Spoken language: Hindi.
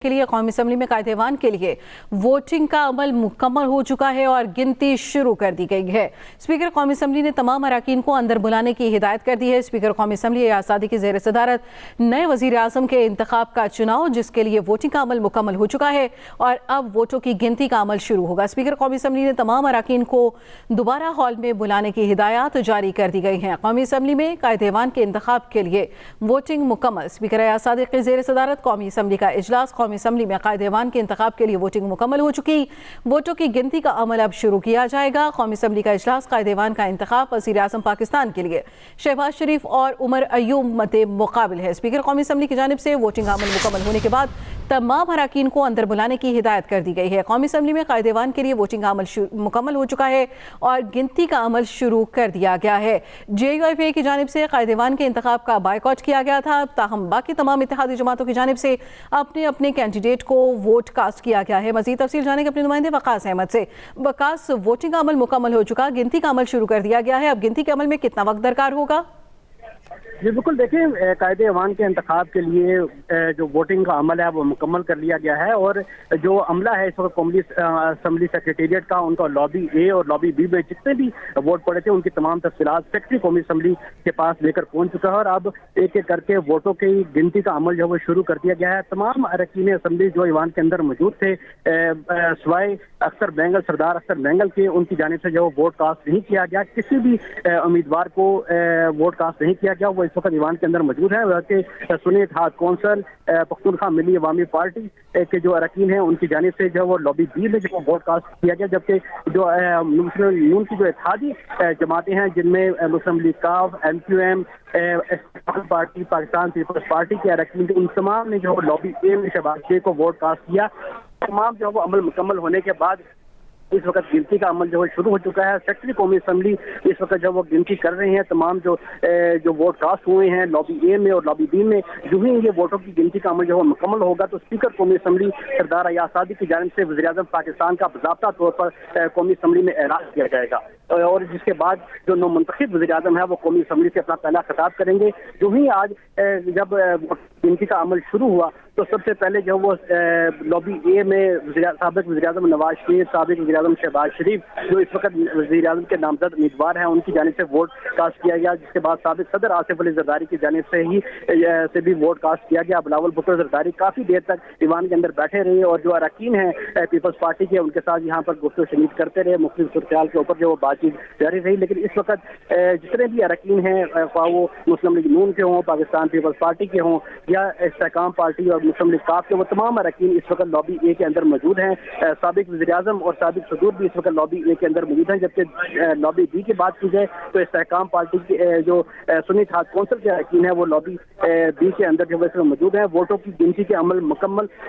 के लिए कौमी असम्बली में कायदेवान के लिए वोटिंग का अमल मुकम्मल हो चुका है और गिनती शुरू कर दी गई है। स्पीकर कौमी असम्बली ने तमाम अरकान को अंदर बुलाने की हिदायत कर दी है। स्पीकर कौमी असम्बली आज़ादी की ज़ेर सदारत नए वज़ीर आज़म के इंतखाब का चुनाव, जिसके लिए वोटिंग का अमल मुकम्मल हो चुका है और अब वोटों की गिनती का अमल शुरू होगा। स्पीकर कौमी असम्बली ने तमाम अरकान को दोबारा हॉल में बुलाने की हिदायत जारी कर दी गई हैं। कौमी असम्बली में कायदेवान के इंतखाब के लिए वोटिंग मुकम्मल। स्पीकर आज़ादी की ज़ेर सदारत कौमी असम्बली का इजलास। कौमी असम्बली में कायदेवान के इंतखाब के लिए वोटिंग मुकम्मल हो चुकी, वोटों की गिनती का अमल अब शुरू किया जाएगा। कौमी असम्बली का इजलास, कायदेवान का इंतखाब, वज़ीर आज़म पाकिस्तान के लिए शहबाज शरीफ और उमर अयूब मद्दे मुकाबिल है। स्पीकर कौमी असम्बली की जानिब से वोटिंग का अमल मुकम्मल होने के बाद तमाम अरकान को अंदर बुलाने की हिदायत कर दी गई है। कौमी असम्बली में कायदेवान के लिए वोटिंग का अमल मुकम्मल हो चुका है और गिनती का अमल शुरू कर दिया गया है। JUIFA की जानिब से कायदेवान के इंतखाब का बायकॉट किया गया था, ताहम बाकी तमाम इत्तेहादी जमातों की जानिब से अपने अपने कैंडिडेट को वोट कास्ट किया गया है। मजीद तफसील जाने के अपने नुमाइंदे वकास अहमद से। वकास, वोटिंग का अमल मुकम्मल हो चुका, गिनती का अमल शुरू कर दिया गया है, अब गिनती के अमल में कितना वक्त दरकार होगा? जी बिल्कुल, देखिए कायदे अवान के इंतखाब के लिए जो वोटिंग का अमल है वो मुकम्मल कर लिया गया है और जो अमला है इस वक्त कौमी असम्बली सेक्रेटेरिएट का, उनका लॉबी ए और लॉबी बी में जितने भी वोट पड़े थे उनकी तमाम तफसीलात सेक्रेटरी कौमी असम्बली के पास लेकर पहुंच चुका है और अब एक एक करके वोटों की गिनती का अमल जो है वो शुरू कर दिया गया है। तमाम अरकान असम्बली जो ईवान के अंदर मौजूद थे, सवाए अख्तर बेंगल, सरदार अख्तर बेंगल के, उनकी जानिब से जो वोट कास्ट नहीं किया गया, किसी भी उम्मीदवार को वोट कास्ट नहीं किया गया, वो इस वक्त ईवान के अंदर मौजूद है। वैसे सुन्नी इत्तेहाद कौंसिल, पख्तूनख्वा मिली अवामी पार्टी के जो अरकान हैं उनकी जानिब से जो वो लॉबी बी में जो वोट कास्ट किया गया, जबकि जो मुस्लिम यून की जो इत्तेहादी जमातें हैं जिनमें मुस्लिम लीग काफ, MQM, पार्टी, पाकिस्तान पीपल्स पार्टी के अरकान थे, उन तमाम ने जो लॉबी ए में शहबाज शरीफ को वोट कास्ट किया। तमाम जो वो अमल मुकम्मल होने के बाद इस वक्त गिनती का अमल जो है शुरू हो चुका है। सेक्रेटरी कौमी असम्बली इस वक्त जब वो गिनती कर रहे हैं तमाम जो वोट कास्ट हुए हैं लॉबी ए में और लॉबी बी में, जो ही ये वोटों की गिनती का अमल जो है मुकम्मल होगा तो स्पीकर कौमी असम्बली सरदार अयाज सादी की जानिब से वज़ीर आज़म पाकिस्तान का बाज़ाब्ता तौर पर कौमी असम्बली में ऐलान किया जाएगा और जिसके बाद जो नौमुंतखब वज़ीर आज़म है वो कौमी असम्बली से अपना पहला खिताब करेंगे। जो ही आज जब गिनती का अमल शुरू हुआ तो सबसे पहले जो वो लॉबी ए में साबिक वज़ीर आज़म नवाज शरीफ, साबिक वज़ीर आज़म शहबाज शरीफ जो इस वक्त वज़ीर आज़म के नामजद उम्मीदवार हैं, उनकी जानिब से वोट कास्ट किया गया। जिसके बाद साबिक सदर आसिफ अली जरदारी की जानिब से भी वोट कास्ट किया गया। बिलावल भुट्टो जरदारी काफ़ी देर तक ईवान के अंदर बैठे रहे और जो अरकान हैं पीपल्स पार्टी के, उनके साथ यहाँ पर गुफ्तगू शनीद करते रहे, मुख्तलिफ सूरत के ऊपर जो बातचीत जारी रही। लेकिन इस वक्त जितने भी अरकान हैं, वो मुस्लिम लीग नून के हों, पाकिस्तान पीपल्स पार्टी के हों या इस्तेकाम पार्टी और मुस्लिम लीग काफ के, वो तमाम अरकान इस वक्त लॉबी ए के अंदर मौजूद हैं। साबिक वज़ीर आज़म और साबिक सदूर भी इस वक्त लॉबी ए के अंदर मौजूद हैं। जबकि लॉबी बी की बात की जाए तो इस्तेकाम पार्टी के जो सुन्नी इत्तेहाद कौंसिल के अरकान है वो लॉबी बी के अंदर जो है मौजूद है। वोटों की गिनती के अमल मुकम्मल